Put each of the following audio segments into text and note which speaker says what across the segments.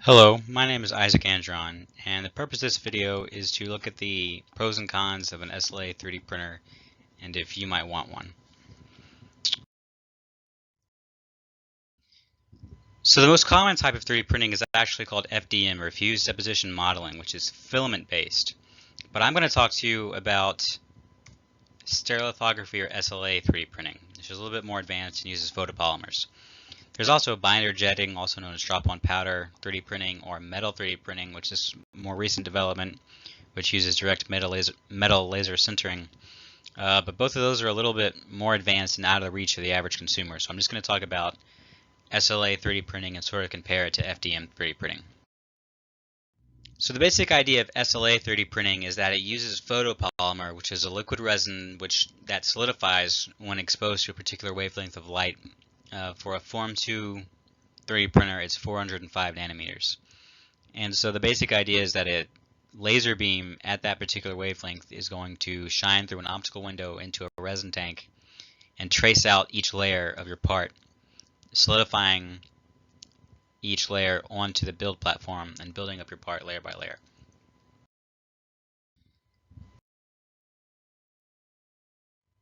Speaker 1: Hello, my name is Isaac Andron, and the purpose of this video is to look at the pros and cons of an SLA 3D printer and if you might want one. So the most common type of 3D printing is actually called FDM, or Fused Deposition Modeling, which is filament based. But I'm going to talk to you about stereolithography or SLA 3D printing, which is a little bit more advanced and uses photopolymers. There's also binder jetting, also known as drop-on powder 3D printing, or metal 3D printing, which is more recent development, which uses direct metal laser sintering. But both of those are a little bit more advanced and out of the reach of the average consumer. So I'm just going to talk about SLA 3D printing and sort of compare it to FDM 3D printing. So the basic idea of SLA 3D printing is that it uses photopolymer, which is a liquid resin that solidifies when exposed to a particular wavelength of light. For a Form 2 3D printer, it's 405 nanometers. And so the basic idea is that a laser beam at that particular wavelength is going to shine through an optical window into a resin tank and trace out each layer of your part, solidifying each layer onto the build platform and building up your part layer by layer.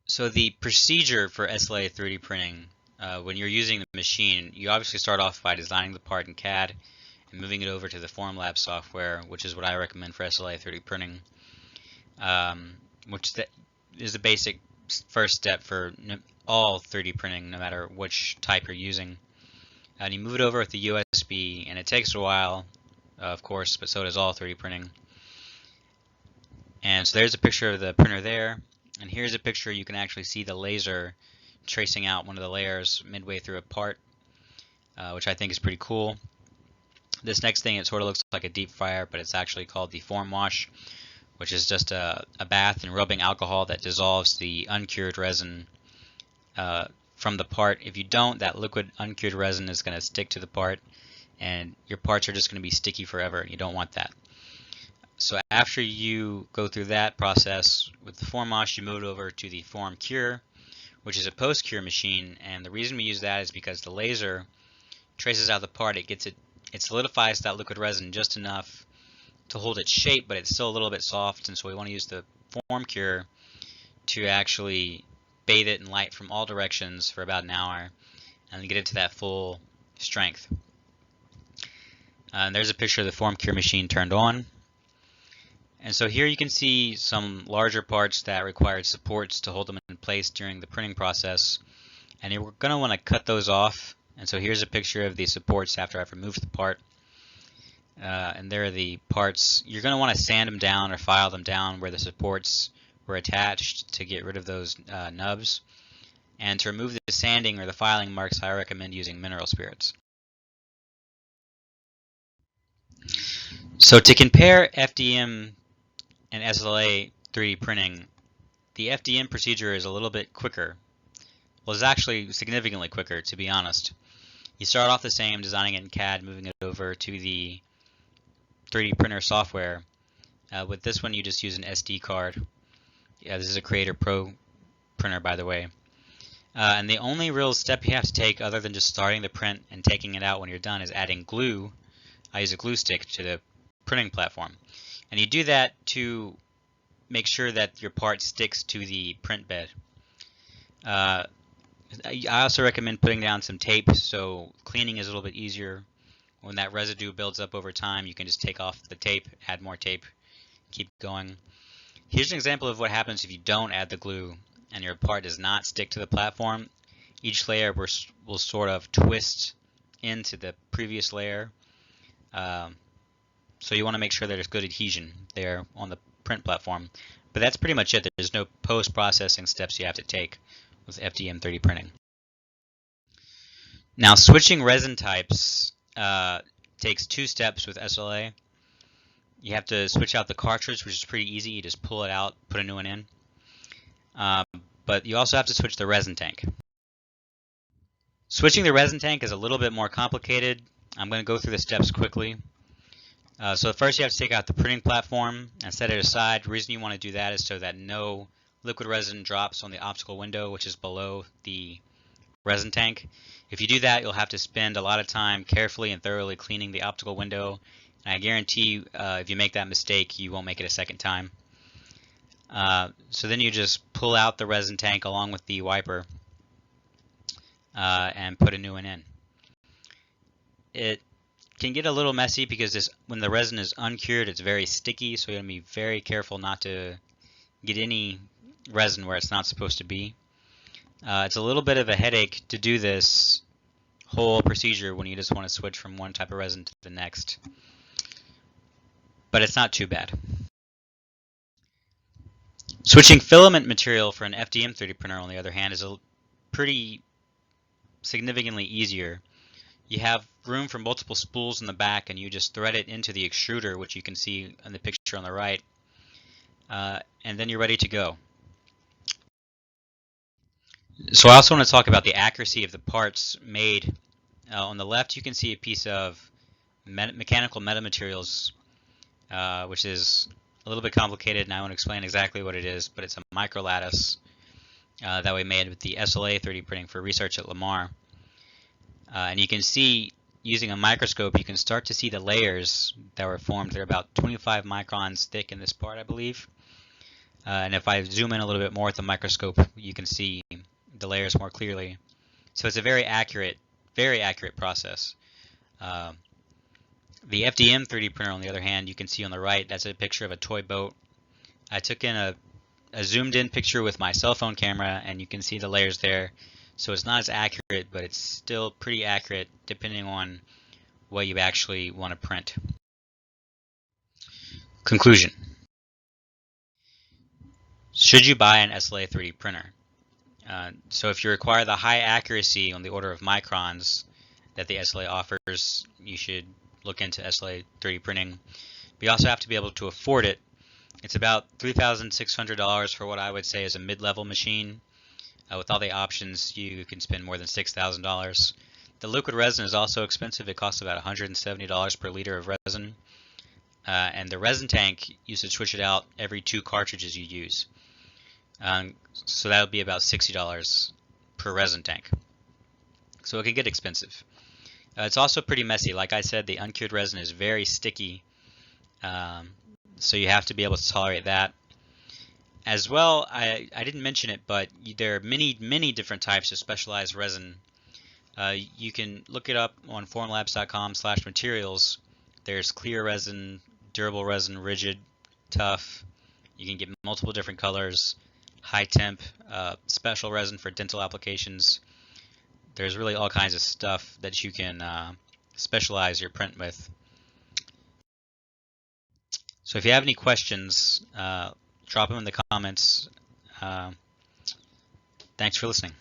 Speaker 1: So the procedure for SLA 3D printing, when you're using the machine, you obviously start off by designing the part in CAD and moving it over to the Formlab software, which is what I recommend for SLA 3D printing, which is the basic first step for all 3D printing, no matter which type you're using. And you move it over with the USB, and it takes a while, of course, but so does all 3D printing. And so there's a picture of the printer there, and here's a picture you can actually see the laser tracing out one of the layers midway through a part, which I think is pretty cool. This next thing, it sort of looks like a deep fryer, but it's actually called the form wash, which is just a bath in rubbing alcohol that dissolves the uncured resin from the part. If you don't, that liquid uncured resin is going to stick to the part, and your parts are just going to be sticky forever, and you don't want that. So after you go through that process with the form wash, you move it over to the form cure, which is a post-cure machine, and the reason we use that is because the laser traces out the part. It solidifies that liquid resin just enough to hold its shape, but it's still a little bit soft, and so we want to use the form cure to actually bathe it in light from all directions for about an hour and get it to that full strength. And there's a picture of the form cure machine turned on. And so here you can see some larger parts that required supports to hold them in place during the printing process, and you're going to want to cut those off. And so here's a picture of the supports after I've removed the part, and there are the parts. You're going to want to sand them down or file them down where the supports were attached to get rid of those nubs. And to remove the sanding or the filing marks, I recommend using mineral spirits. So to compare FDM and SLA 3D printing, the FDM procedure is a little bit quicker. Well, it's actually significantly quicker, to be honest. You start off the same, designing it in CAD, moving it over to the 3D printer software. With this one, you just use an SD card. Yeah, this is a Creator Pro printer, by the way. And the only real step you have to take, other than just starting the print and taking it out when you're done, is adding glue. I use a glue stick to the printing platform. And you do that to make sure that your part sticks to the print bed. I also recommend putting down some tape, so cleaning is a little bit easier. When that residue builds up over time, you can just take off the tape, add more tape, keep going. Here's an example of what happens if you don't add the glue and your part does not stick to the platform. Each layer will sort of twist into the previous layer. So you want to make sure that there's good adhesion there on the print platform. But that's pretty much it. There's no post-processing steps you have to take with FDM 3D printing. Now, switching resin types takes 2 steps with SLA. You have to switch out the cartridge, which is pretty easy. You just pull it out, put a new one in. But you also have to switch the resin tank. Switching the resin tank is a little bit more complicated. I'm going to go through the steps quickly. So first you have to take out the printing platform and set it aside. The reason you want to do that is so that no liquid resin drops on the optical window, which is below the resin tank. If you do that, you'll have to spend a lot of time carefully and thoroughly cleaning the optical window. And I guarantee you, if you make that mistake, you won't make it a second time. So then you just pull out the resin tank along with the wiper and put a new one in. It can get a little messy because when the resin is uncured, it's very sticky, so you have to be very careful not to get any resin where it's not supposed to be. It's a little bit of a headache to do this whole procedure when you just want to switch from one type of resin to the next, but it's not too bad. Switching filament material for an FDM 3D printer, on the other hand, is pretty significantly easier. You have room for multiple spools in the back, and you just thread it into the extruder, which you can see in the picture on the right, and then you're ready to go. So I also want to talk about the accuracy of the parts made. On the left, you can see a piece of mechanical metamaterials, which is a little bit complicated, and I won't explain exactly what it is, but it's a microlattice that we made with the SLA 3D printing for research at Lamar. And you can see, using a microscope, you can start to see the layers that were formed. They're about 25 microns thick in this part, I believe. And if I zoom in a little bit more with the microscope, you can see the layers more clearly. So it's a very accurate process. The FDM 3D printer, on the other hand, you can see on the right, that's a picture of a toy boat. I took in a zoomed in picture with my cell phone camera, and you can see the layers there. So it's not as accurate, but it's still pretty accurate depending on what you actually want to print. Conclusion. Should you buy an SLA 3D printer? So if you require the high accuracy on the order of microns that the SLA offers, you should look into SLA 3D printing. But you also have to be able to afford it. It's about $3,600 for what I would say is a mid-level machine. With all the options, you can spend more than $6,000. The liquid resin is also expensive. It costs about $170 per liter of resin. And the resin tank, you should switch it out every 2 cartridges you use. So that would be about $60 per resin tank. So it can get expensive. It's also pretty messy. Like I said, the uncured resin is very sticky. So you have to be able to tolerate that. As well, I didn't mention it, but there are many different types of specialized resin. You can look it up on formlabs.com/materials. There's clear resin, durable resin, rigid, tough. You can get multiple different colors, high temp, special resin for dental applications. There's really all kinds of stuff that you can specialize your print with. So if you have any questions, drop them in the comments. Thanks for listening.